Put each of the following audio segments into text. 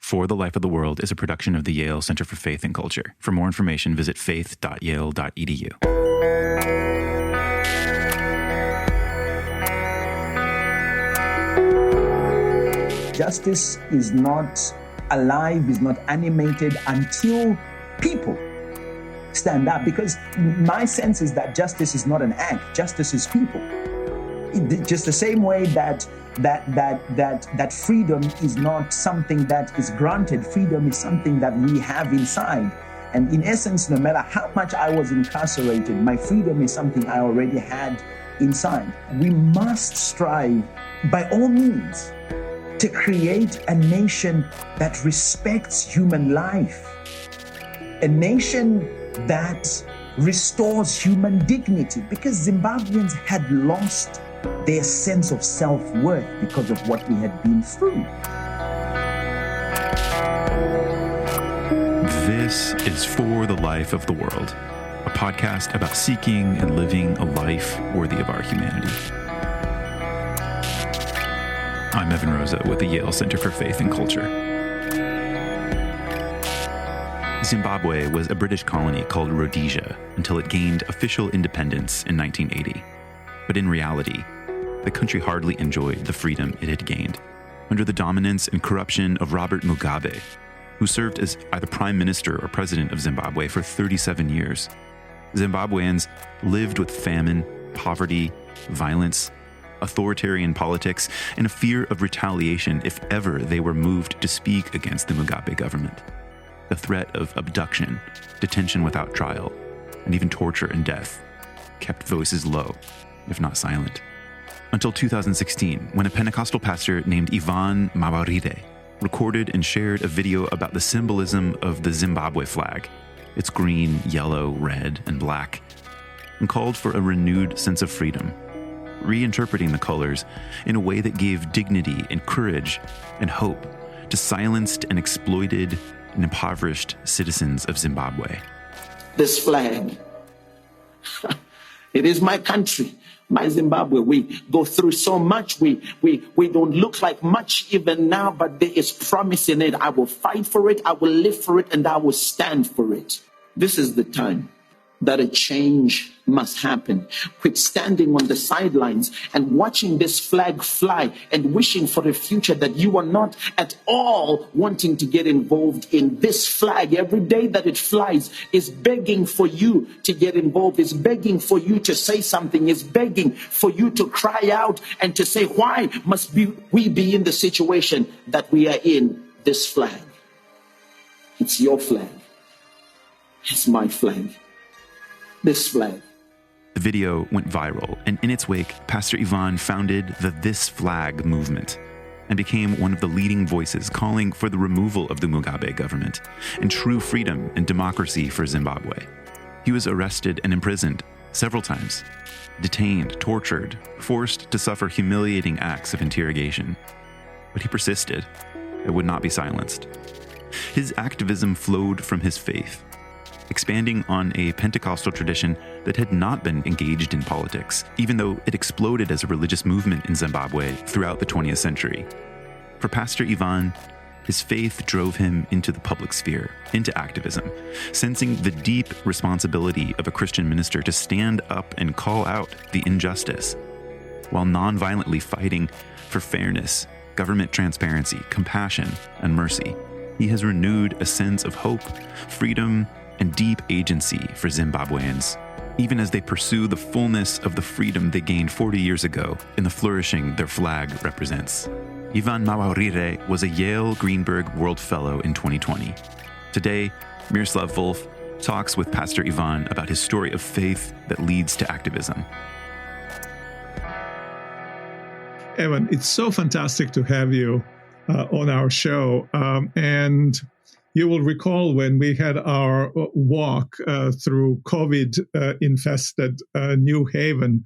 For the Life of the World is a production of the Yale Center for Faith and Culture. For more information, visit faith.yale.edu. Justice is not alive, is not animated until people stand up. Because my sense is that justice is not an act, justice is people. Just the same way that freedom is not something that is granted, freedom is something that we have inside. And in essence, no matter how much I was incarcerated, my freedom is something I already had inside. We must strive by all means to create a nation that respects human life, a nation that restores human dignity, because Zimbabweans had lost their sense of self-worth because of what we had been through. This is For the Life of the World, a podcast about seeking and living a life worthy of our humanity. I'm Evan Rosa with the Yale Center for Faith and Culture. Zimbabwe was a British colony called Rhodesia until it gained official independence in 1980. But in reality, the country hardly enjoyed the freedom it had gained under the dominance and corruption of Robert Mugabe, who served as either prime minister or president of Zimbabwe for 37 years. Zimbabweans lived with famine, poverty, violence, authoritarian politics, and a fear of retaliation if ever they were moved to speak against the Mugabe government. The threat of abduction, detention without trial, and even torture and death kept voices low, if not silent. Until 2016, when a Pentecostal pastor named Evan Mawarire recorded and shared a video about the symbolism of the Zimbabwe flag, its green, yellow, red, and black, and called for a renewed sense of freedom, reinterpreting the colors in a way that gave dignity and courage and hope to silenced and exploited and impoverished citizens of Zimbabwe. This flag, it is my country, my Zimbabwe. We go through so much. We don't look like much even now, but there is promise in it. I will fight for it, I will live for it, and I will stand for it. This is the time that a change must happen. Quit standing on the sidelines and watching this flag fly and wishing for a future that you are not at all wanting to get involved in. This flag, every day that it flies, is begging for you to get involved, is begging for you to say something, is begging for you to cry out and to say, why must we be in the situation that we are in? This flag, it's your flag, it's my flag. This flag. The video went viral, and in its wake, Pastor Evan founded the This Flag movement and became one of the leading voices calling for the removal of the Mugabe government and true freedom and democracy for Zimbabwe. He was arrested and imprisoned several times, detained, tortured, forced to suffer humiliating acts of interrogation. But he persisted and would not be silenced. His activism flowed from his faith, expanding on a Pentecostal tradition that had not been engaged in politics, even though it exploded as a religious movement in Zimbabwe throughout the 20th century. For Pastor Evan, his faith drove him into the public sphere, into activism, sensing the deep responsibility of a Christian minister to stand up and call out the injustice, while non-violently fighting for fairness, government transparency, compassion, and mercy. He has renewed a sense of hope, freedom, and deep agency for Zimbabweans, even as they pursue the fullness of the freedom they gained 40 years ago in the flourishing their flag represents. Evan Mawarire was a Yale Greenberg World Fellow in 2020. Today, Miroslav Volf talks with Pastor Evan about his story of faith that leads to activism. Evan, it's so fantastic to have you on our show. And you will recall when we had our walk through COVID-infested New Haven,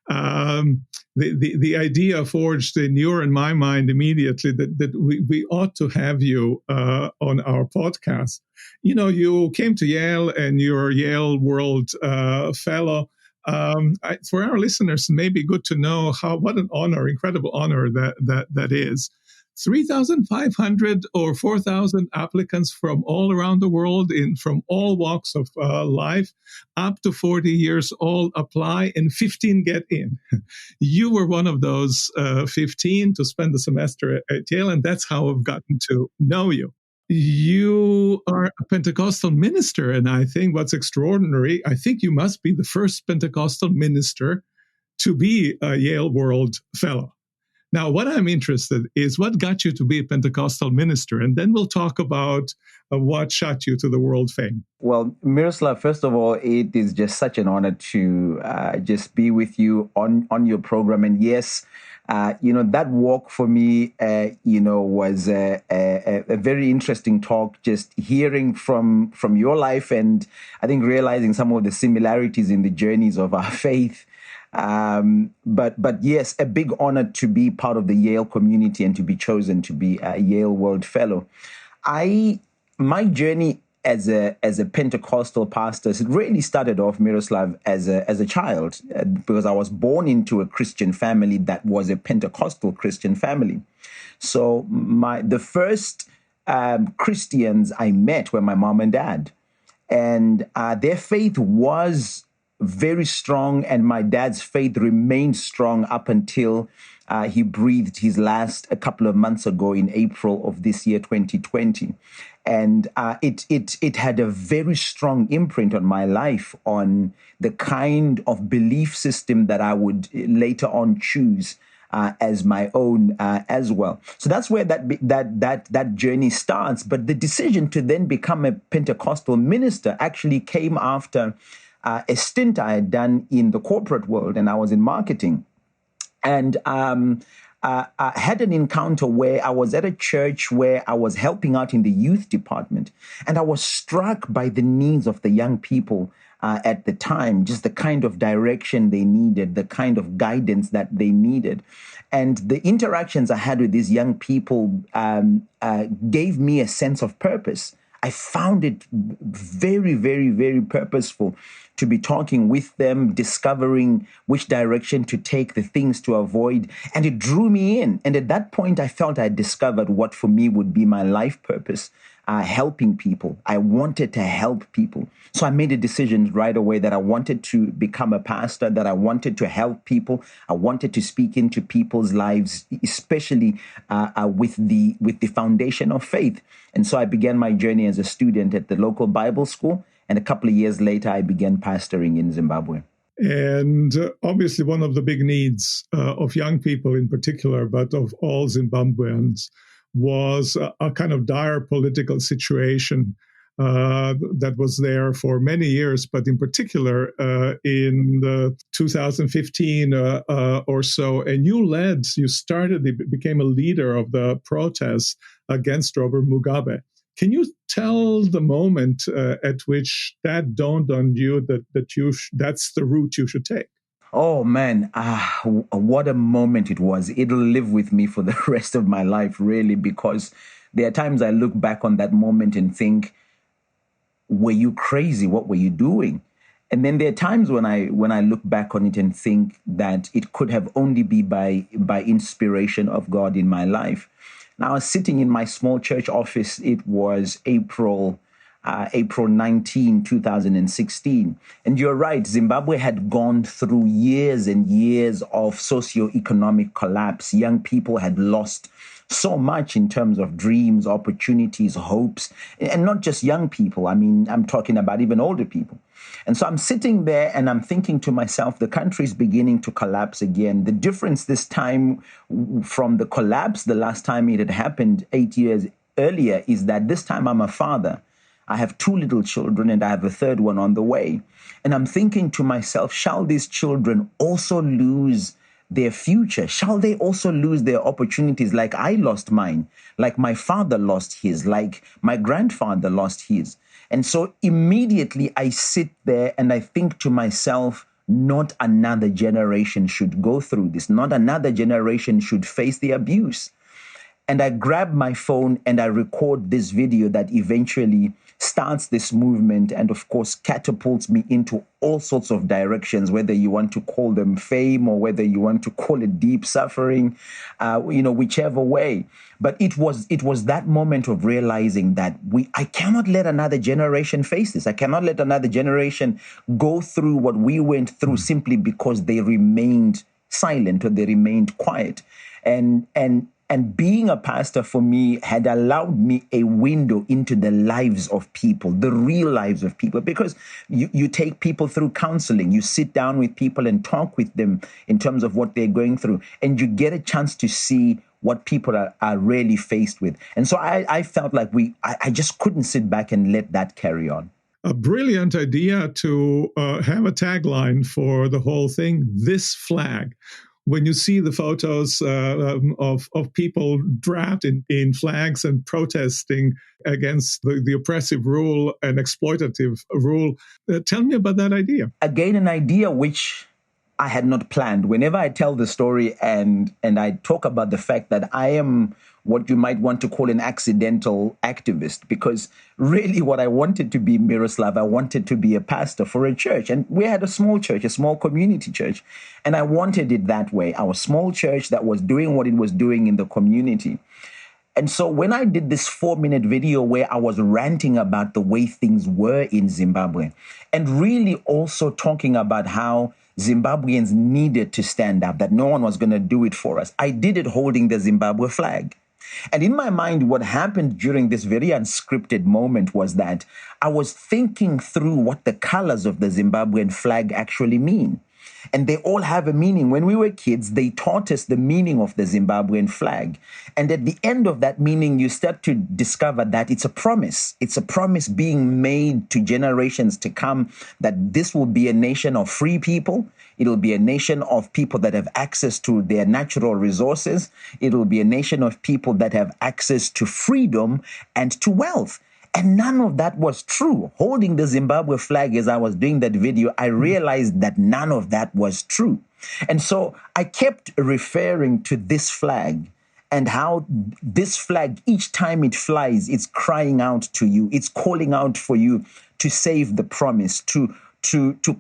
the idea forged in your and my mind immediately that we ought to have you on our podcast. You know, you came to Yale and you're a Yale World Fellow. For our listeners, it may be good to know what an honor, incredible honor that is. 3,500 or 4,000 applicants from all around the world, from all walks of life, up to 40 years old apply, and 15 get in. You were one of those 15 to spend the semester at Yale, and that's how I've gotten to know you. You are a Pentecostal minister, and I think what's extraordinary, I think you must be the first Pentecostal minister to be a Yale World Fellow. Now, what I'm interested is what got you to be a Pentecostal minister, and then we'll talk about what shot you to the world fame. Well, Miroslav, first of all, it is just such an honor to just be with you on your program. And yes, that walk for me, was a very interesting talk, just hearing from your life, and I think realizing some of the similarities in the journeys of our faith. But yes, a big honor to be part of the Yale community and to be chosen to be a Yale World Fellow. My journey as a Pentecostal pastor, it really started off, Miroslav, as a child, because I was born into a Christian family that was a Pentecostal Christian family. So the first Christians I met were my mom and dad, and their faith was very strong, and my dad's faith remained strong up until he breathed his last a couple of months ago in April of this year, 2020. And it had a very strong imprint on my life, on the kind of belief system that I would later on choose as my own as well. So that's where that journey starts. But the decision to then become a Pentecostal minister actually came after a stint I had done in the corporate world, and I was in marketing. And I had an encounter where I was at a church where I was helping out in the youth department, and I was struck by the needs of the young people at the time, just the kind of direction they needed, the kind of guidance that they needed. And the interactions I had with these young people gave me a sense of purpose. I found it very, very, very purposeful to be talking with them, discovering which direction to take, the things to avoid. And it drew me in. And at that point, I felt I discovered what for me would be my life purpose, helping people. I wanted to help people. So I made a decision right away that I wanted to become a pastor, that I wanted to help people. I wanted to speak into people's lives, especially with the foundation of faith. And so I began my journey as a student at the local Bible school. And a couple of years later, I began pastoring in Zimbabwe. And obviously, one of the big needs of young people in particular, but of all Zimbabweans, was a kind of dire political situation that was there for many years, but in particular in 2015 or so. And you became a leader of the protests against Robert Mugabe. Can you tell the moment at which that dawned on you that that's the route you should take? Oh, man, what a moment it was. It'll live with me for the rest of my life, really, because there are times I look back on that moment and think, were you crazy? What were you doing? And then there are times when I look back on it and think that it could have only been by inspiration of God in my life. Now, I was sitting in my small church office. It was April 19, 2016. And you're right, Zimbabwe had gone through years and years of socioeconomic collapse. Young people had lost so much in terms of dreams, opportunities, hopes, and not just young people. I mean, I'm talking about even older people. And so I'm sitting there and I'm thinking to myself, the country is beginning to collapse again. The difference this time from the collapse, the last time it had happened 8 years earlier, is that this time I'm a father. I have 2 little children and I have a third one on the way. And I'm thinking to myself, shall these children also lose their future? Shall they also lose their opportunities like I lost mine, like my father lost his, like my grandfather lost his? And so immediately I sit there and I think to myself, not another generation should go through this. Not another generation should face the abuse. And I grab my phone and I record this video that eventually starts this movement and, of course, catapults me into all sorts of directions, whether you want to call them fame or whether you want to call it deep suffering, whichever way. But it was that moment of realizing that I cannot let another generation face this. I cannot let another generation go through what we went through simply because they remained silent or they remained quiet. And being a pastor for me had allowed me a window into the lives of people, the real lives of people, because you take people through counseling, you sit down with people and talk with them in terms of what they're going through, and you get a chance to see what people are really faced with. And so I felt like I just couldn't sit back and let that carry on. A brilliant idea to have a tagline for the whole thing, this flag. When you see the photos of people draped in flags and protesting against the oppressive rule and exploitative rule, tell me about that idea. Again, an idea which I had not planned. Whenever I tell the story and I talk about the fact that I am what you might want to call an accidental activist, because really what I wanted to be, Miroslav, I wanted to be a pastor for a church. And we had a small church, a small community church. And I wanted it that way. Our small church that was doing what it was doing in the community. And so when I did this 4-minute video where I was ranting about the way things were in Zimbabwe, and really also talking about how Zimbabweans needed to stand up, that no one was going to do it for us, I did it holding the Zimbabwe flag. And in my mind, what happened during this very unscripted moment was that I was thinking through what the colors of the Zimbabwean flag actually mean. And they all have a meaning. When we were kids, they taught us the meaning of the Zimbabwean flag. And at the end of that meaning, you start to discover that it's a promise. It's a promise being made to generations to come that this will be a nation of free people. It'll be a nation of people that have access to their natural resources. It'll be a nation of people that have access to freedom and to wealth. And none of that was true. Holding the Zimbabwe flag as I was doing that video, I realized that none of that was true. And so I kept referring to this flag and how this flag, each time it flies, it's crying out to you. It's calling out for you to save the promise, to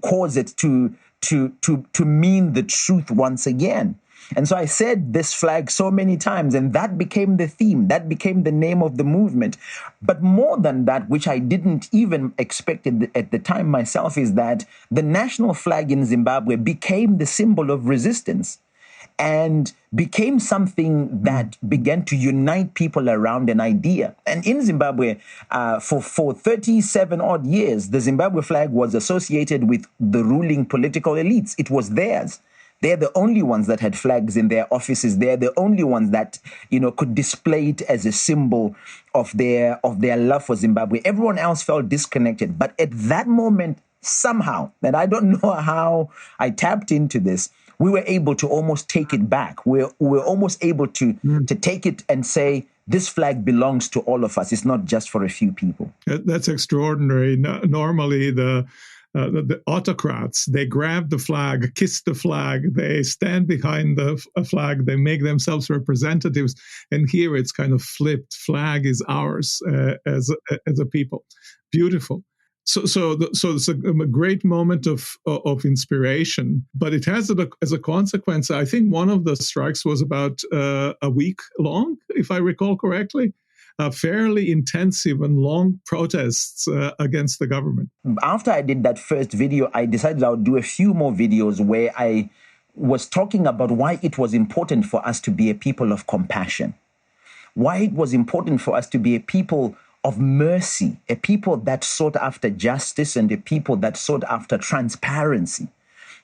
cause it to mean the truth once again. And so I said this flag so many times, and that became the theme. That became the name of the movement. But more than that, which I didn't even expect at the time myself, is that the national flag in Zimbabwe became the symbol of resistance and became something that began to unite people around an idea. And in Zimbabwe, for 37 odd years, the Zimbabwe flag was associated with the ruling political elites. It was theirs. They're the only ones that had flags in their offices. They're the only ones that, could display it as a symbol of their love for Zimbabwe. Everyone else felt disconnected. But at that moment, somehow, and I don't know how I tapped into this, we were able to almost take it back. We were almost able to take it and say, this flag belongs to all of us. It's not just for a few people. That's extraordinary. Normally, the autocrats, they grab the flag, kiss the flag, they stand behind the flag, they make themselves representatives, and here it's kind of flipped. Flag is ours as a people. Beautiful. So it's a great moment of inspiration, but it has as a consequence. I think one of the strikes was about a week long, if I recall correctly. Fairly intensive and long protests against the government. After I did that first video, I decided I would do a few more videos where I was talking about why it was important for us to be a people of compassion, why it was important for us to be a people of mercy, a people that sought after justice and a people that sought after transparency.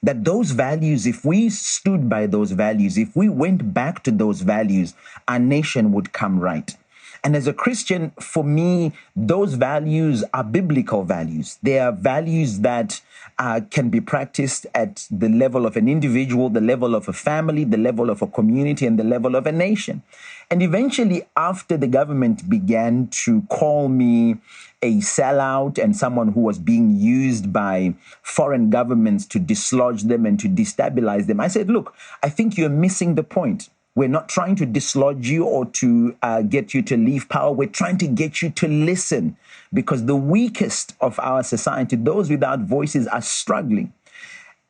That those values, if we stood by those values, if we went back to those values, our nation would come right. And as a Christian, for me, those values are biblical values. They are values that can be practiced at the level of an individual, the level of a family, the level of a community, and the level of a nation. And eventually, after the government began to call me a sellout and someone who was being used by foreign governments to dislodge them and to destabilize them, I said, look, I think you're missing the point. We're not trying to dislodge you or to get you to leave power. We're trying to get you to listen, because the weakest of our society, those without voices, are struggling.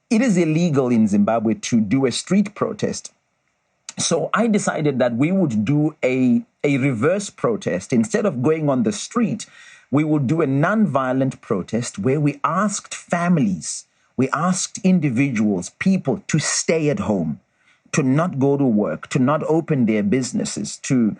It is illegal in Zimbabwe to do a street protest. So I decided that we would do a reverse protest. Instead of going on the street, we would do a non-violent protest where we asked families, we asked individuals, people to stay at home, to not go to work, to not open their businesses, to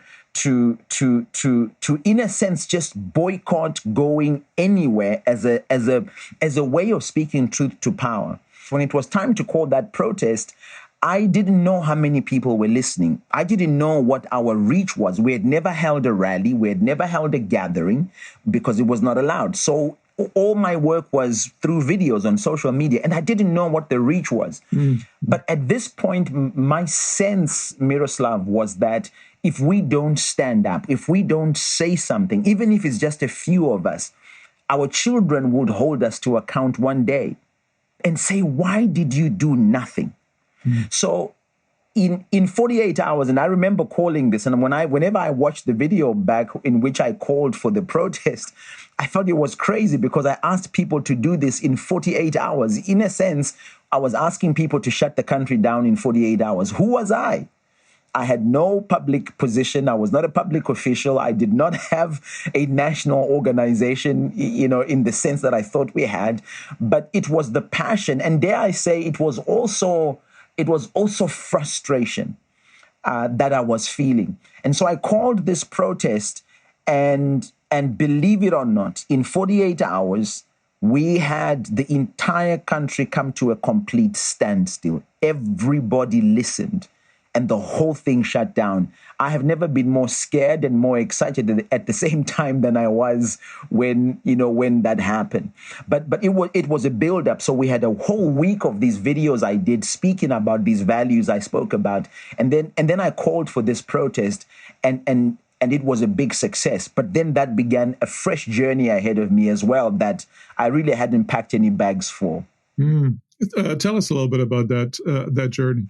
in a sense just boycott going anywhere as a way of speaking truth to power. When it was time to call that protest, I didn't know how many people were listening. I didn't know what our reach was. We had never held a rally. We had never held a gathering because it was not allowed. So all my work was through videos on social media, and I didn't know what the reach was. But at this point, my sense, Miroslav, was that if we don't stand up, if we don't say something, even if it's just a few of us, our children would hold us to account one day and say, why did you do nothing? So in 48 hours, and I remember calling this, and whenever I watched the video back in which I called for the protest, I thought it was crazy because I asked people to do this in 48 hours. In a sense, I was asking people to shut the country down in 48 hours. Who was I? I had no public position. I was not a public official. I did not have a national organization, in the sense that I thought we had. But it was the passion. And dare I say, it was also frustration that I was feeling. And so I called this protest, and believe it or not, in 48 hours, we had the entire country come to a complete standstill. Everybody listened, and the whole thing shut down. I have never been more scared and more excited at the same time than I was when that happened. But it was a build-up. So we had a whole week of these videos I did speaking about these values I spoke about, and then I called for this protest, and it was a big success. But then that began a fresh journey ahead of me as well that I really hadn't packed any bags for. Tell us a little bit about that journey.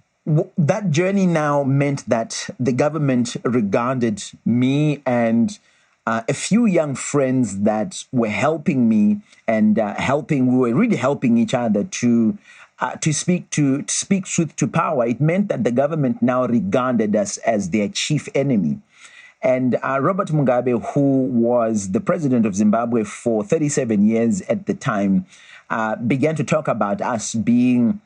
That journey now meant that the government regarded me and a few young friends that were helping me and we were really helping each other to speak truth to power. It meant that the government now regarded us as their chief enemy. And Robert Mugabe, who was the president of Zimbabwe for 37 years at the time, began to talk about us being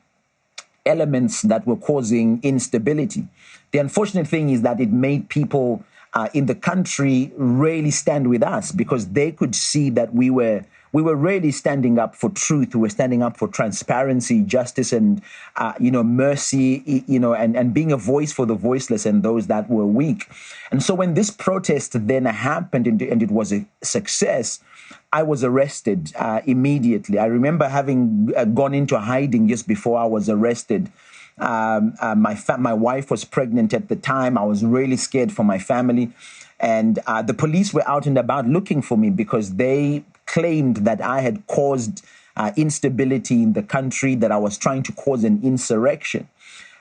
elements that were causing instability. The unfortunate thing is that it made people in the country really stand with us, because they could see that we were really standing up for truth. We were standing up for transparency, justice, and mercy, and being a voice for the voiceless and those that were weak. And so when this protest then happened and it was a success, I was arrested immediately. I remember having gone into hiding just before I was arrested. My wife was pregnant at the time. I was really scared for my family. And the police were out and about looking for me because they claimed that I had caused instability in the country, that I was trying to cause an insurrection.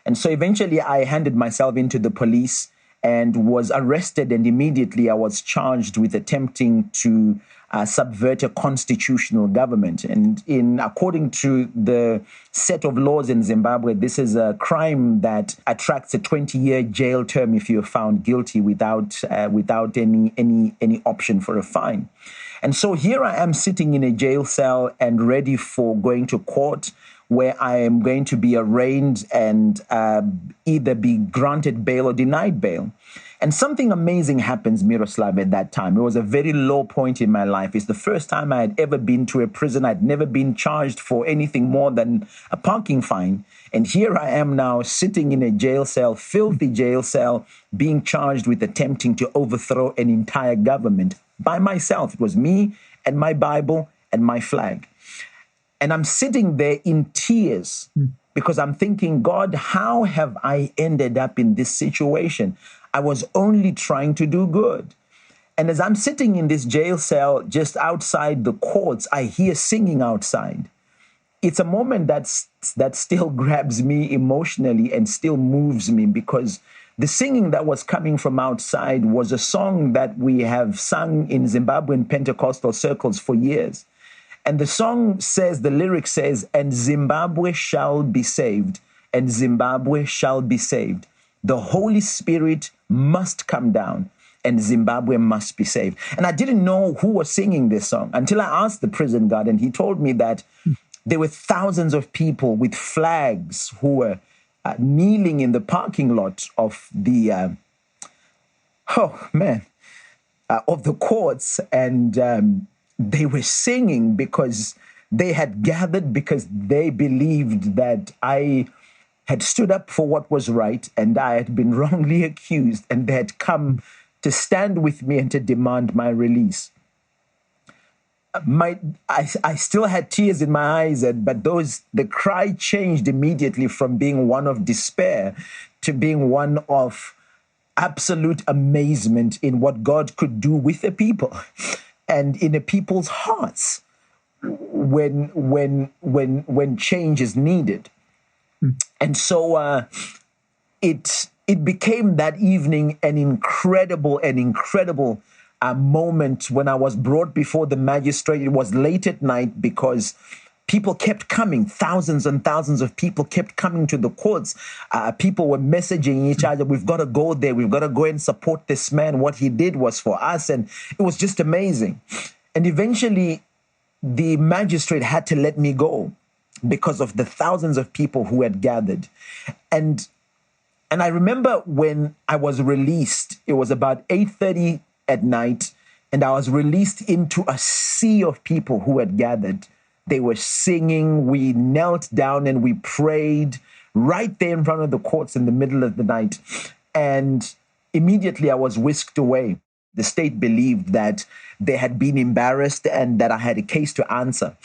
And so eventually I handed myself into the police and was arrested, and immediately I was charged with attempting to subvert a constitutional government. And according to the set of laws in Zimbabwe, this is a crime that attracts a 20-year jail term if you're found guilty without any option for a fine. And so here I am sitting in a jail cell and ready for going to court, where I am going to be arraigned and either be granted bail or denied bail. And something amazing happens, Miroslav, at that time. It was a very low point in my life. It's the first time I had ever been to a prison. I'd never been charged for anything more than a parking fine. And here I am now sitting in a jail cell, filthy jail cell, being charged with attempting to overthrow an entire government by myself. It was me and my Bible and my flag. And I'm sitting there in tears because I'm thinking, God, how have I ended up in this situation? I was only trying to do good. And as I'm sitting in this jail cell just outside the courts, I hear singing outside. It's a moment that still grabs me emotionally and still moves me, because the singing that was coming from outside was a song that we have sung in Zimbabwean Pentecostal circles for years. And the song says, the lyric says, and Zimbabwe shall be saved, and Zimbabwe shall be saved. The Holy Spirit must come down, and Zimbabwe must be saved. And I didn't know who was singing this song until I asked the prison guard, and he told me that there were thousands of people with flags who were kneeling in the parking lot of the, of the courts, and they were singing because they had gathered because they believed that I had stood up for what was right and I had been wrongly accused, and they had come to stand with me and to demand my release. I still had tears in my eyes, but the cry changed immediately from being one of despair to being one of absolute amazement in what God could do with the people and in the people's hearts when change is needed. And so it became that evening an incredible moment when I was brought before the magistrate. It was late at night because people kept coming. Thousands and thousands of people kept coming to the courts. People were messaging each other, we've got to go there. We've got to go and support this man. What he did was for us. And it was just amazing. And eventually the magistrate had to let me go because of the thousands of people who had gathered. And I remember when I was released, it was about 8:30 at night, and I was released into a sea of people who had gathered. They were singing, we knelt down and we prayed right there in front of the courts in the middle of the night. And immediately I was whisked away. The state believed that they had been embarrassed and that I had a case to answer.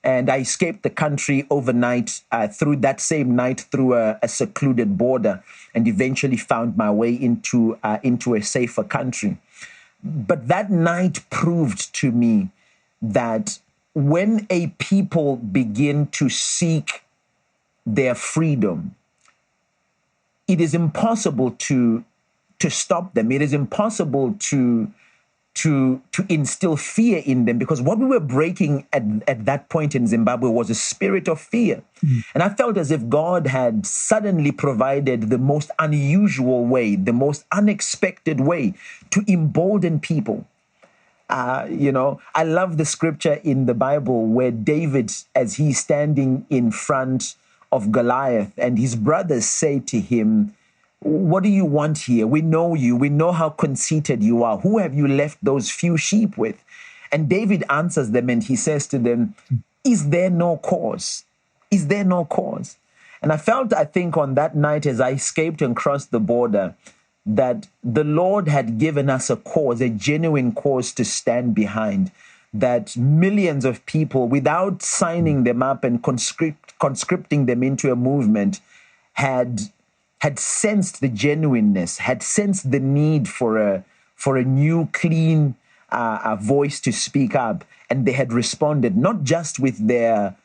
And I escaped the country overnight, through that same night, through a secluded border, and eventually found my way into a safer country. But that night proved to me that when a people begin to seek their freedom, it is impossible to stop them. It is impossible to instill fear in them, because what we were breaking at that point in Zimbabwe was a spirit of fear. And I felt as if God had suddenly provided the most unusual way, the most unexpected way to embolden people. I love the scripture in the Bible where David, as he's standing in front of Goliath, and his brothers say to him, "What do you want here? We know you. We know how conceited you are. Who have you left those few sheep with?" And David answers them and he says to them, "Is there no cause? Is there no cause?" And I think on that night as I escaped and crossed the border, that the Lord had given us a cause, a genuine cause to stand behind, that millions of people, without signing them up and conscripting them into a movement, had sensed the genuineness, had sensed the need for a new, clean voice to speak up, and they had responded not just with their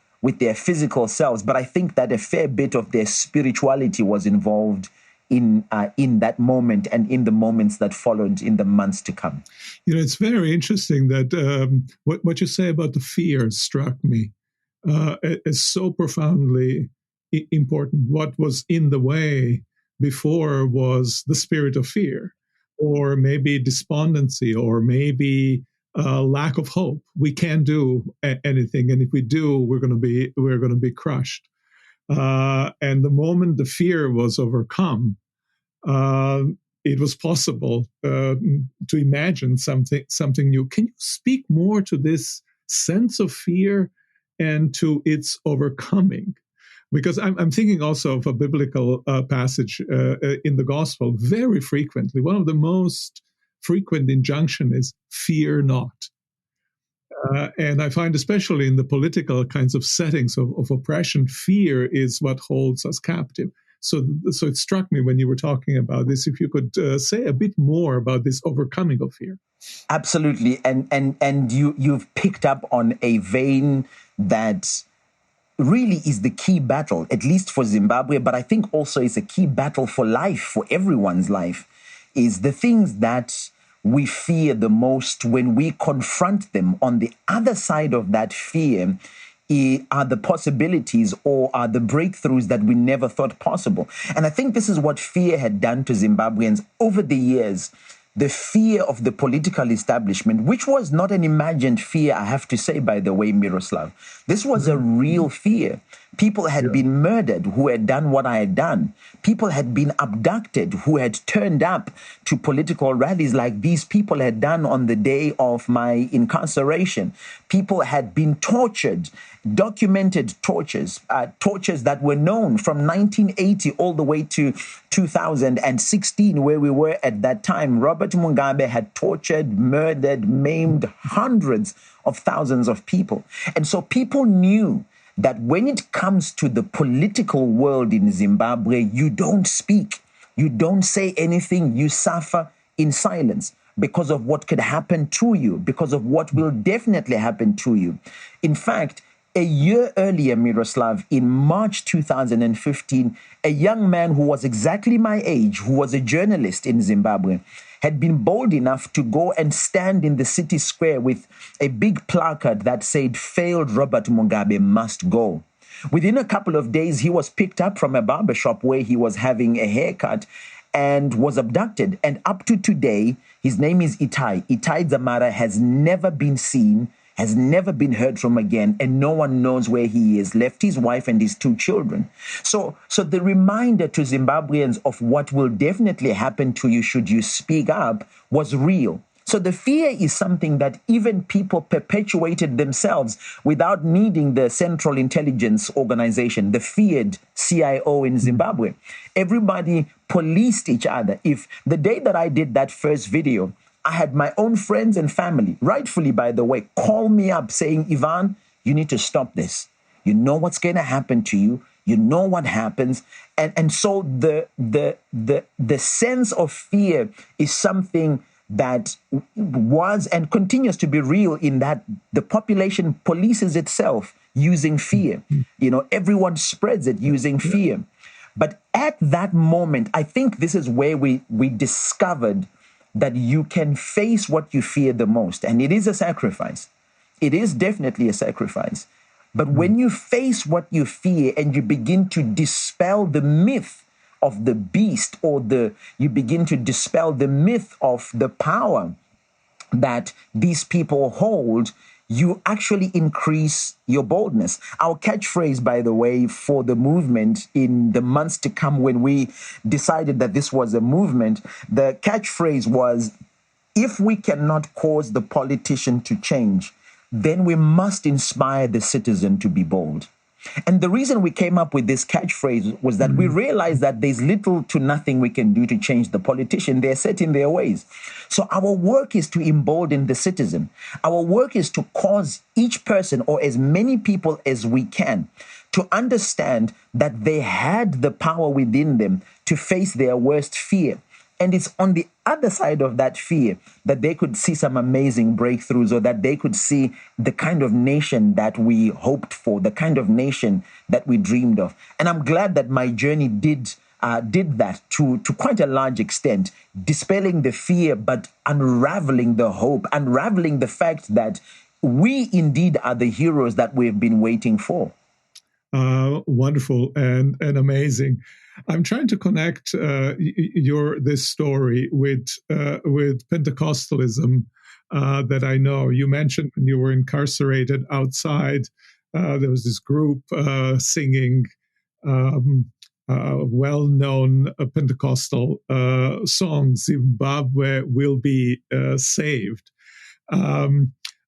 physical selves, but I think that a fair bit of their spirituality was involved in that moment and in the moments that followed in the months to come. It's very interesting that what you say about the fear struck me as so profoundly important. What was in the way before was the spirit of fear, or maybe despondency, or maybe lack of hope. We can't do anything, and if we do, we're going to be crushed. And the moment the fear was overcome, it was possible to imagine something new. Can you speak more to this sense of fear and to its overcoming? Because I'm thinking also of a biblical passage in the gospel very frequently. One of the most frequent injunction is "fear not." And I find, especially in the political kinds of settings of oppression, fear is what holds us captive. So it struck me when you were talking about this, if you could say a bit more about this overcoming of fear. Absolutely. And you've picked up on a vein that really is the key battle, at least for Zimbabwe, but I think also it's a key battle for life, for everyone's life, is the things that we fear the most. When we confront them, on the other side of that fear are the possibilities or are the breakthroughs that we never thought possible. And I think this is what fear had done to Zimbabweans over the years. The fear of the political establishment, which was not an imagined fear, I have to say, by the way, Miroslav. This was a real fear. People had been murdered who had done what I had done. People had been abducted who had turned up to political rallies like these people had done on the day of my incarceration. People had been tortured, documented tortures, tortures that were known from 1980 all the way to 2016, where we were at that time. Robert Mugabe had tortured, murdered, maimed hundreds of thousands of people. And so people knew that when it comes to the political world in Zimbabwe, you don't speak, you don't say anything, you suffer in silence because of what could happen to you, because of what will definitely happen to you. In fact, a year earlier, Miroslav, in March 2015, a young man who was exactly my age, who was a journalist in Zimbabwe, had been bold enough to go and stand in the city square with a big placard that said, "Failed Robert Mugabe must go." Within a couple of days, he was picked up from a barbershop where he was having a haircut and was abducted. And up to today, his name is Itai. Itai Dzamara has never been seen, has never been heard from again, and no one knows where he is. Left his wife and his 2 children. So the reminder to Zimbabweans of what will definitely happen to you should you speak up was real. So the fear is something that even people perpetuated themselves without needing the Central Intelligence Organization, the feared CIO in Zimbabwe. Everybody policed each other. If the day that I did that first video, I had my own friends and family, rightfully, by the way, call me up saying, "Ivan, you need to stop this. You know what's going to happen to you. You know what happens." And so the sense of fear is something that was and continues to be real, in that the population polices itself using fear. You know, everyone spreads it using fear. But at that moment, I think this is where we discovered that you can face what you fear the most. And it is a sacrifice. It is definitely a sacrifice. But when you face what you fear and you begin to dispel the myth of the beast, or you begin to dispel the myth of the power that these people hold, you actually increase your boldness. Our catchphrase, by the way, for the movement in the months to come, when we decided that this was a movement, the catchphrase was, "If we cannot cause the politician to change, then we must inspire the citizen to be bold." And the reason we came up with this catchphrase was that we realized that there's little to nothing we can do to change the politician. They're set in their ways. So our work is to embolden the citizen. Our work is to cause each person, or as many people as we can, to understand that they had the power within them to face their worst fear. And it's on the other side of that fear that they could see some amazing breakthroughs, or that they could see the kind of nation that we hoped for, the kind of nation that we dreamed of. And I'm glad that my journey did that to quite a large extent, dispelling the fear, but unraveling the hope, unraveling the fact that we indeed are the heroes that we've been waiting for. Wonderful and amazing. I'm trying to connect this story with Pentecostalism that I know. You mentioned when you were incarcerated outside, there was this group singing well-known Pentecostal song, "Zimbabwe Will Be Saved."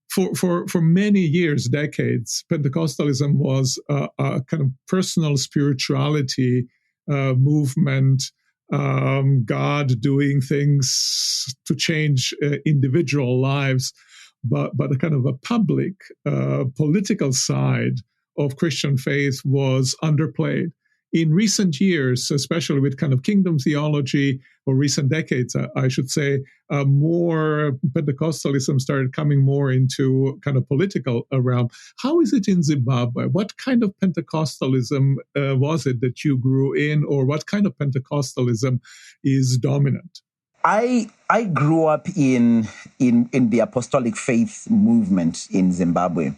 For many years, decades, Pentecostalism was a kind of personal spirituality movement, God doing things to change individual lives, but a kind of a public political side of Christian faith was underplayed. in recent years, especially with kind of kingdom theology, or recent decades, I should say, more Pentecostalism started coming more into kind of political realm. How is it in Zimbabwe? What kind of Pentecostalism was it that you grew in, or what kind of Pentecostalism is dominant? I grew up in the apostolic faith movement in Zimbabwe.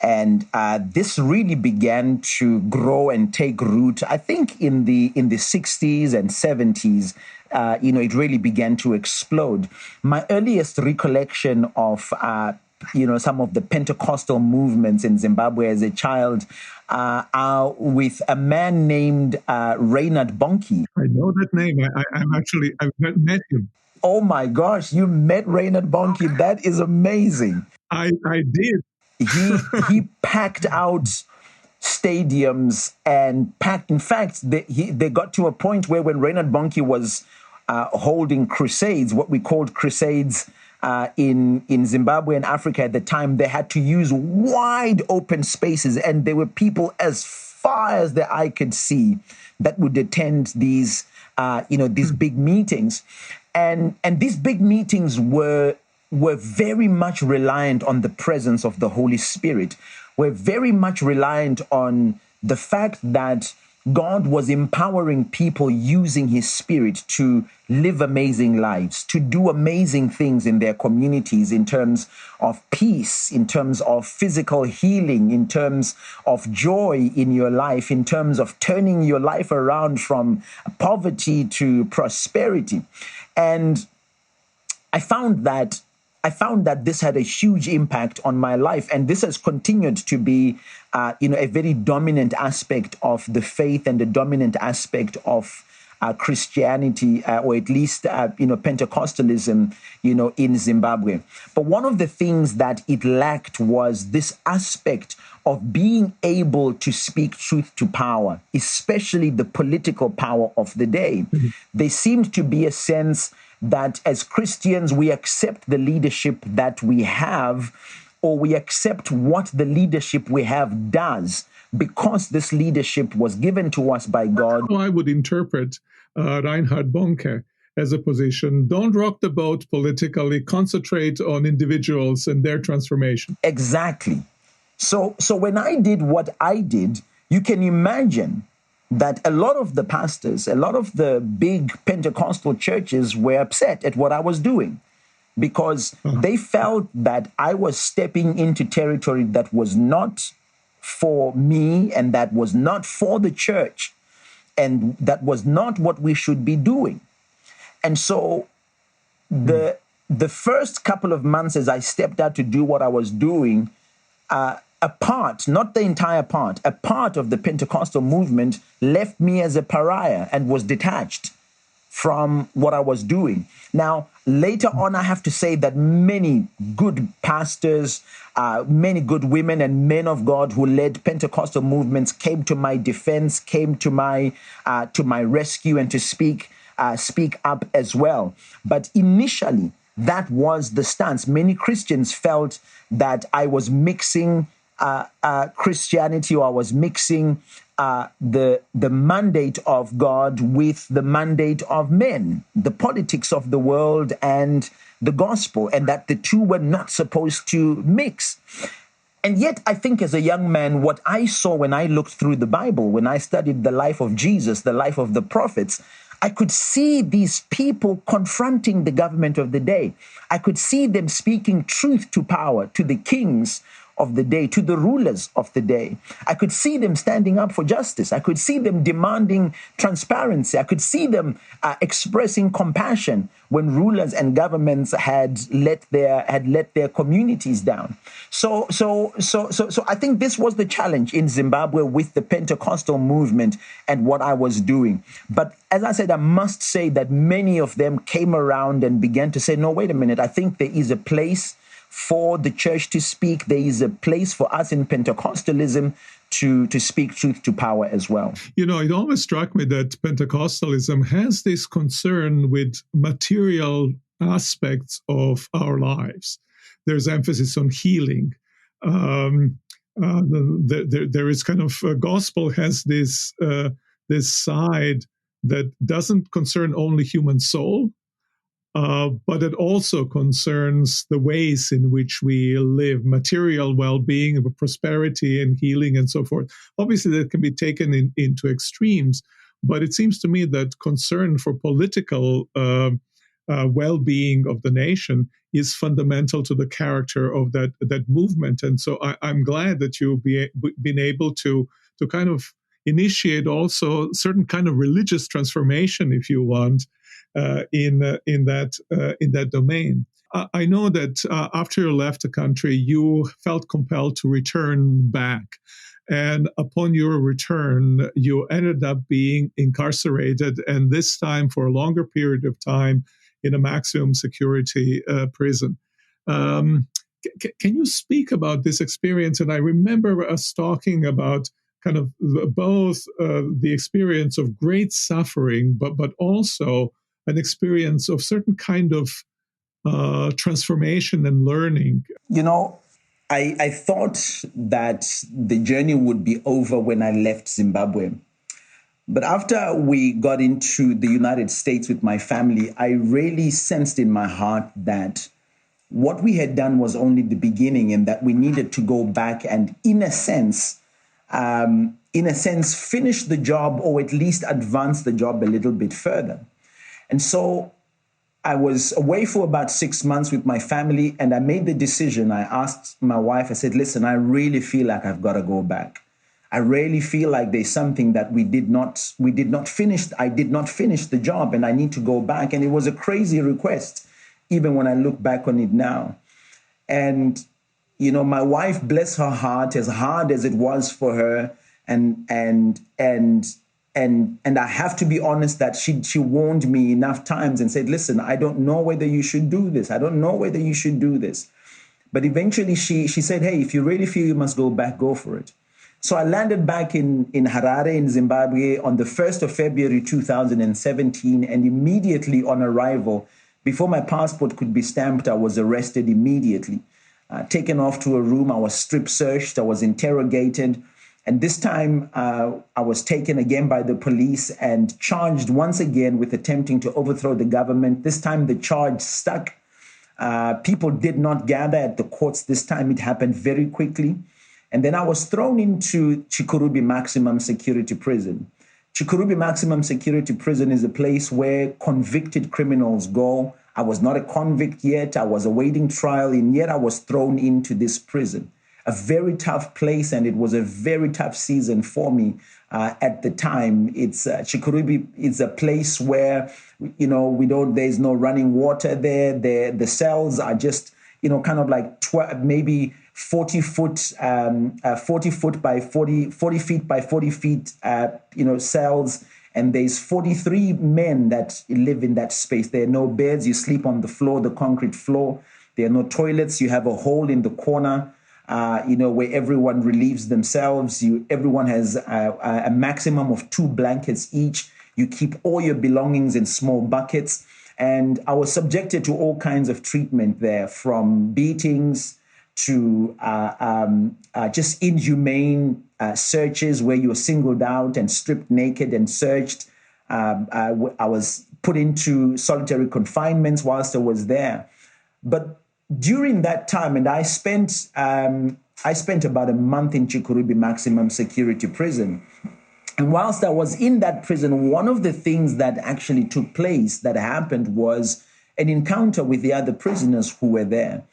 And this really began to grow and take root, I think, in the 60s and 70s. It really began to explode. My earliest recollection of some of the Pentecostal movements in Zimbabwe as a child are with a man named Reinhard Bonnke. I know that name. I've met him. Oh my gosh, you met Reinhard Bonnke? That is amazing. I did. He packed out stadiums and packed. In fact, they got to a point where when Reinhard Bonnke was holding crusades, what we called crusades in Zimbabwe and Africa at the time, they had to use wide open spaces, and there were people as far as the eye could see that would attend these big meetings, and these big meetings were very much reliant on the presence of the Holy Spirit. We're very much reliant on the fact that God was empowering people using His Spirit to live amazing lives, to do amazing things in their communities in terms of peace, in terms of physical healing, in terms of joy in your life, in terms of turning your life around from poverty to prosperity. And I found that this had a huge impact on my life, and this has continued to be, a very dominant aspect of the faith and a dominant aspect of Christianity, or at least, Pentecostalism, in Zimbabwe. But one of the things that it lacked was this aspect of being able to speak truth to power, especially the political power of the day. Mm-hmm. There seemed to be a sense that as Christians, we accept the leadership that we have, or we accept what the leadership we have does, because this leadership was given to us by God. That's how I would interpret Reinhard Bonnke as a position. Don't rock the boat politically, concentrate on individuals and their transformation. Exactly. So when I did what I did, you can imagine that a lot of the pastors, a lot of the big Pentecostal churches were upset at what I was doing, because they felt that I was stepping into territory that was not for me, and that was not for the church, and that was not what we should be doing. And so the first couple of months as I stepped out to do what I was doing, a part, not the entire part, a part of the Pentecostal movement left me as a pariah and was detached from what I was doing. Now, later on, I have to say that many good pastors, many good women and men of God who led Pentecostal movements came to my defense, came to my rescue, and to speak up as well. But initially, that was the stance. Many Christians felt that I was mixing Christianity, or I was mixing the mandate of God with the mandate of men, the politics of the world and the gospel, and that the two were not supposed to mix. And yet, I think as a young man, what I saw when I looked through the Bible, when I studied the life of Jesus, the life of the prophets, I could see these people confronting the government of the day. I could see them speaking truth to power, to the kings of the day, to the rulers of the day. I could see them standing up for justice. I could see them demanding transparency. I could see them expressing compassion when rulers and governments had let their communities down. So I think this was the challenge in Zimbabwe with the Pentecostal movement and what I was doing. But as I said, I must say that many of them came around and began to say, no, wait a minute, I think there is a place for the church to speak. There is a place for us in Pentecostalism to speak truth to power as well. It always struck me that Pentecostalism has this concern with material aspects of our lives. There's emphasis on healing. There is kind of gospel has this this side that doesn't concern only human soul, but it also concerns the ways in which we live, material well-being, prosperity and healing and so forth. Obviously, that can be taken into extremes, but it seems to me that concern for political well-being of the nation is fundamental to the character of that movement. And so I'm glad that you've been able to kind of initiate also certain kind of religious transformation, if you want, in that domain. I know that after you left the country, you felt compelled to return back. And upon your return, you ended up being incarcerated, and this time for a longer period of time in a maximum security prison. Can you speak about this experience? And I remember us talking about kind of both the experience of great suffering, but also an experience of certain kind of transformation and learning. You know, I thought that the journey would be over when I left Zimbabwe. But after we got into the United States with my family, I really sensed in my heart that what we had done was only the beginning, and that we needed to go back and, in a sense, finish the job, or at least advance the job a little bit further. And so I was away for about 6 months with my family, and I made the decision. I asked my wife, I said, listen, I really feel like I've got to go back. I really feel like there's something that we did not finish. I did not finish the job, and I need to go back. And it was a crazy request, even when I look back on it now. And, you know, my wife, bless her heart, as hard as it was for her, and I have to be honest that she warned me enough times and said, listen, I don't know whether you should do this. I don't know whether you should do this. But eventually she said, hey, if you really feel you must go back, go for it. So I landed back in Harare in Zimbabwe on the 1st of February 2017, and immediately on arrival, before my passport could be stamped, I was arrested immediately. Taken off to a room, I was strip searched, I was interrogated. And this time I was taken again by the police and charged once again with attempting to overthrow the government. This time the charge stuck. People did not gather at the courts. This time it happened very quickly. And then I was thrown into Chikurubi Maximum Security Prison. Chikurubi Maximum Security Prison is a place where convicted criminals go. I was not a convict yet. I was awaiting trial, and yet I was thrown into this prison. A very tough place, and it was a very tough season for me at the time. It's Chikurubi is a place where, you know, there's no running water there. The cells are just, you know, kind of like maybe 40 feet by 40 feet by 40 feet, you know, cells. And there's 43 men that live in that space. There are no beds. You sleep on the floor, the concrete floor. There are no toilets. You have a hole in the corner, you know, where everyone relieves themselves. Everyone has a maximum of 2 blankets each. You keep all your belongings in small buckets. And I was subjected to all kinds of treatment there, from beatings to just inhumane searches where you were singled out and stripped naked and searched. I was put into solitary confinements whilst I was there. But during that time, and I spent about a month in Chikurubi Maximum Security Prison. And whilst I was in that prison, one of the things that actually took place, that happened, was an encounter with the other prisoners who were there.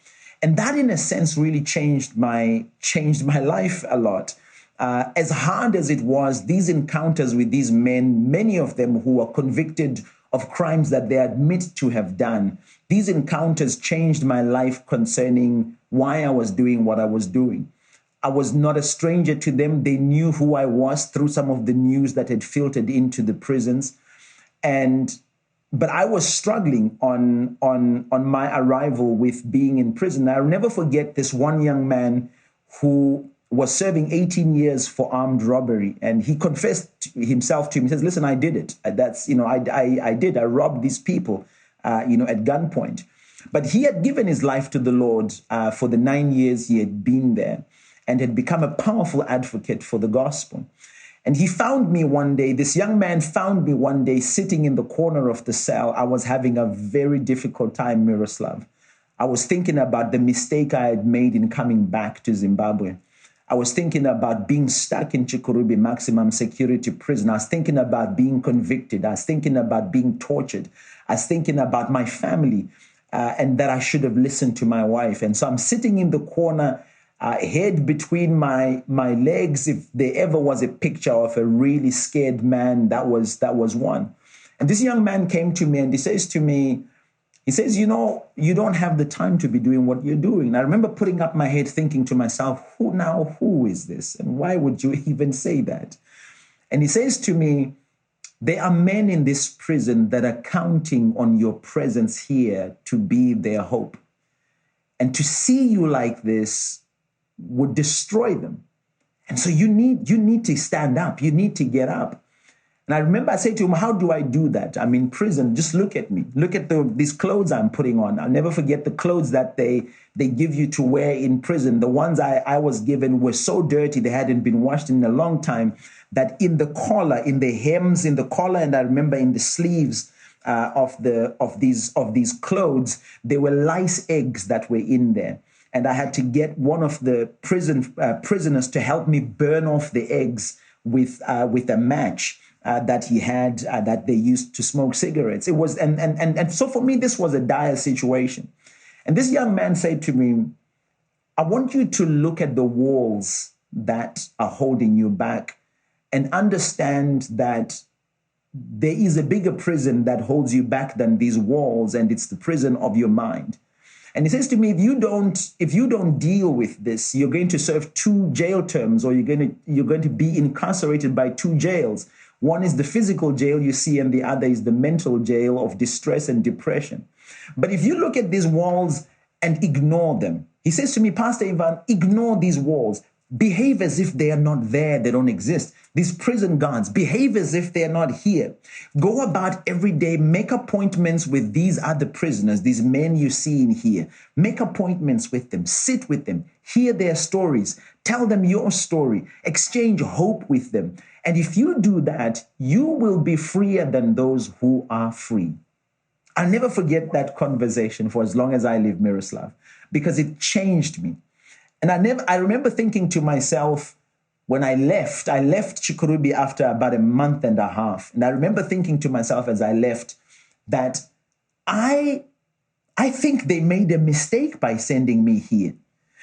And that, in a sense, really changed my life a lot. As hard as it was, these encounters with these men, many of them who were convicted of crimes that they admit to have done, these encounters changed my life concerning why I was doing what I was doing. I was not a stranger to them. They knew who I was through some of the news that had filtered into the prisons. But I was struggling on my arrival with being in prison. I'll never forget this one young man who was serving 18 years for armed robbery. And he confessed himself to me. He says, listen, I did it. That's, you know, I did. I robbed these people, you know, at gunpoint. But he had given his life to the Lord for the 9 years he had been there, and had become a powerful advocate for the gospel. And he found me one day, this young man found me one day sitting in the corner of the cell. I was having a very difficult time, Miroslav. I was thinking about the mistake I had made in coming back to Zimbabwe. I was thinking about being stuck in Chikurubi maximum security prison. I was thinking about being convicted. I was thinking about being tortured. I was thinking about my family and that I should have listened to my wife. And so I'm sitting in the corner, head between my legs. If there ever was a picture of a really scared man, that was one. And this young man came to me and he says to me, you know, you don't have the time to be doing what you're doing. And I remember putting up my head thinking to myself, who is this? And why would you even say that? And he says to me, there are men in this prison that are counting on your presence here to be their hope. And to see you like this would destroy them. And so you need to stand up. You need to get up. And I remember I said to him, how do I do that? I'm in prison. Just look at me. Look at these clothes I'm putting on. I'll never forget the clothes that they give you to wear in prison. The ones I was given were so dirty, they hadn't been washed in a long time, that in the collar, in the hems, in the collar, and I remember in the sleeves of these clothes, there were lice eggs that were in there. And I had to get one of the prisoners to help me burn off the eggs with a match that he had that they used to smoke cigarettes. It was and so for me, this was a dire situation. And this young man said to me, I want you to look at the walls that are holding you back and understand that there is a bigger prison that holds you back than these walls, and it's the prison of your mind. And he says to me, if you don't deal with this, you're going to serve 2 jail terms, or you're going to be incarcerated by 2 jails. One is the physical jail you see, and the other is the mental jail of distress and depression. But if you look at these walls and ignore them, he says to me, Pastor Ivan, ignore these walls. Behave as if they are not there, they don't exist. These prison guards, behave as if they are not here. Go about every day, make appointments with these other prisoners, these men you see in here. Make appointments with them, sit with them, hear their stories, tell them your story, exchange hope with them. And if you do that, you will be freer than those who are free. I'll never forget that conversation for as long as I live, Miroslav, because it changed me. And I remember thinking to myself, when I left Chikurubi after about a month and a half. And I remember thinking to myself as I left that I think they made a mistake by sending me here,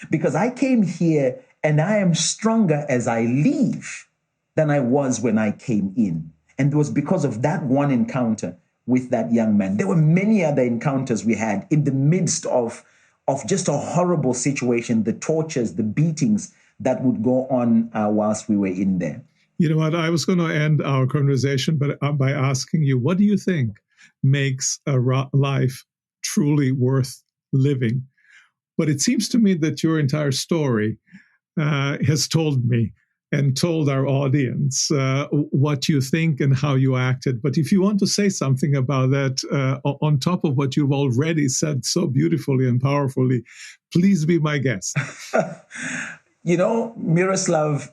because I came here and I am stronger as I leave than I was when I came in. And it was because of that one encounter with that young man. There were many other encounters we had in the midst of just a horrible situation, the tortures, the beatings that would go on whilst we were in there. You know what? I was going to end our conversation by asking you, what do you think makes a life truly worth living? But it seems to me that your entire story has told me and told our audience what you think and how you acted. But if you want to say something about that on top of what you've already said so beautifully and powerfully, please be my guest. You know, Miroslav,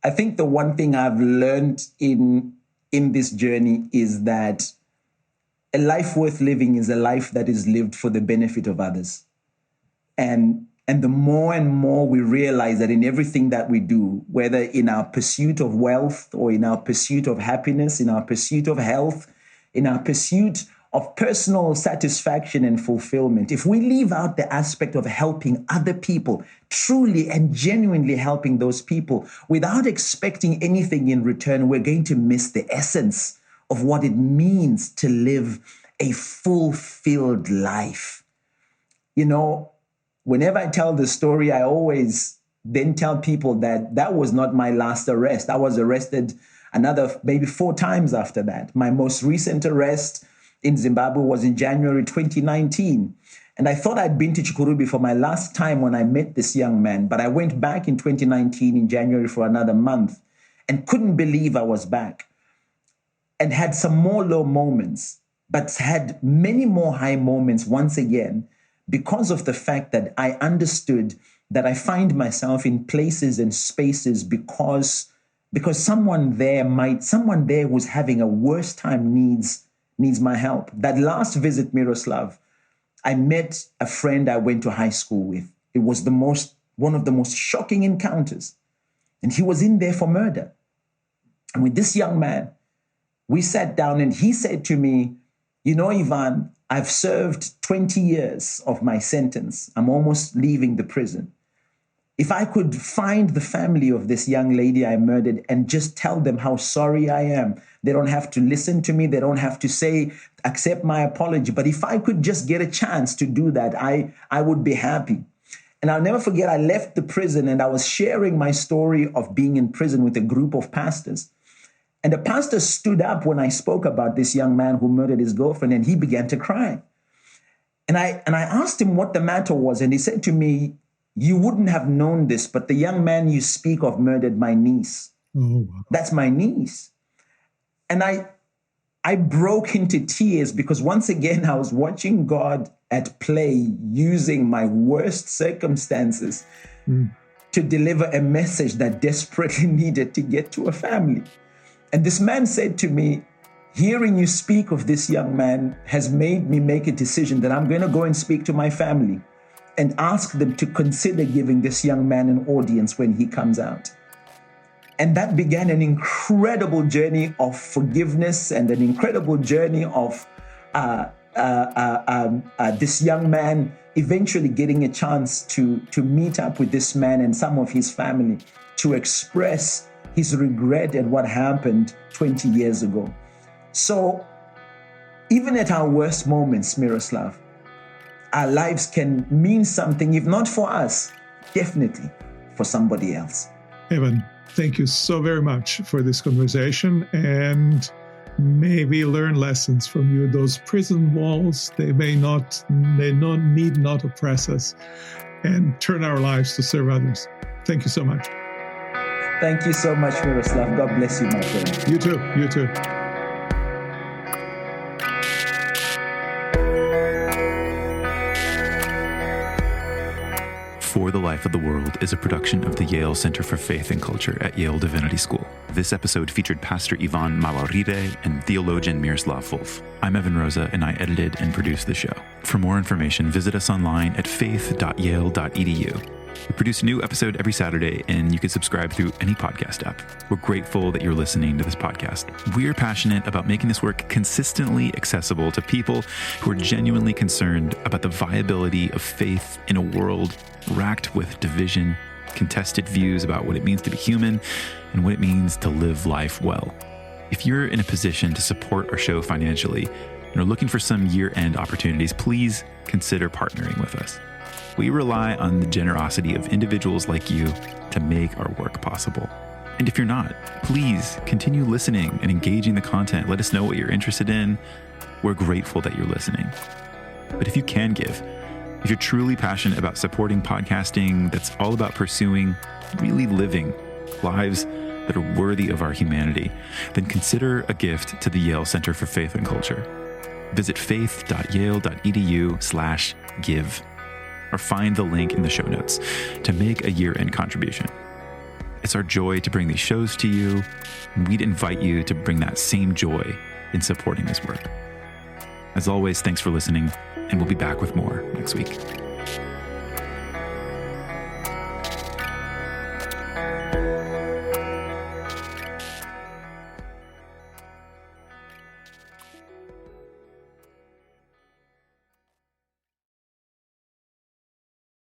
I think the one thing I've learned in this journey is that a life worth living is a life that is lived for the benefit of others. And the more and more we realize that in everything that we do, whether in our pursuit of wealth or in our pursuit of happiness, in our pursuit of health, in our pursuit of personal satisfaction and fulfillment, if we leave out the aspect of helping other people, truly and genuinely helping those people without expecting anything in return, we're going to miss the essence of what it means to live a fulfilled life. You know, whenever I tell the story, I always then tell people that was not my last arrest. I was arrested another maybe 4 times after that. My most recent arrest in Zimbabwe was in January 2019. And I thought I'd been to Chikurubi for my last time when I met this young man. But I went back in 2019 in January for another month and couldn't believe I was back, and had some more low moments, but had many more high moments once again, because of the fact that I understood that I find myself in places and spaces because because someone there who's having a worse time needs my help. That last visit, Miroslav, I met a friend I went to high school with. It was one of the most shocking encounters. And he was in there for murder. And with this young man, we sat down and he said to me, you know, Ivan, I've served 20 years of my sentence. I'm almost leaving the prison. If I could find the family of this young lady I murdered and just tell them how sorry I am, they don't have to listen to me. They don't have to accept my apology. But if I could just get a chance to do that, I would be happy. And I'll never forget, I left the prison and I was sharing my story of being in prison with a group of pastors. And the pastor stood up when I spoke about this young man who murdered his girlfriend, and he began to cry. And I asked him what the matter was. And he said to me, you wouldn't have known this, but the young man you speak of murdered my niece. Oh, wow. That's my niece. And I broke into tears because once again, I was watching God at play using my worst circumstances to deliver a message that desperately needed to get to a family. And this man said to me, hearing you speak of this young man has made me make a decision that I'm going to go and speak to my family and ask them to consider giving this young man an audience when he comes out. And that began an incredible journey of forgiveness and an incredible journey of this young man eventually getting a chance to meet up with this man and some of his family to express his regret at what happened 20 years ago. So even at our worst moments, Miroslav, our lives can mean something, if not for us, definitely for somebody else. Evan, thank you so very much for this conversation, and may we learn lessons from you. Those prison walls, they need not oppress us, and turn our lives to serve others. Thank you so much. Thank you so much, Miroslav. God bless you, my friend. You too. You too. For the Life of the World is a production of the Yale Center for Faith and Culture at Yale Divinity School. This episode featured Pastor Evan Mawarire and theologian Miroslav Volf. I'm Evan Rosa, and I edited and produced the show. For more information, visit us online at faith.yale.edu. We produce a new episode every Saturday, and you can subscribe through any podcast app. We're grateful that you're listening to this podcast. We're passionate about making this work consistently accessible to people who are genuinely concerned about the viability of faith in a world racked with division, contested views about what it means to be human, and what it means to live life well. If you're in a position to support our show financially and are looking for some year-end opportunities, please consider partnering with us. We rely on the generosity of individuals like you to make our work possible. And if you're not, please continue listening and engaging the content. Let us know what you're interested in. We're grateful that you're listening. But if you can give, if you're truly passionate about supporting podcasting that's all about pursuing, really living lives that are worthy of our humanity, then consider a gift to the Yale Center for Faith and Culture. Visit faith.yale.edu/give. or find the link in the show notes to make a year-end contribution. It's our joy to bring these shows to you, and we'd invite you to bring that same joy in supporting this work. As always, thanks for listening, and we'll be back with more next week.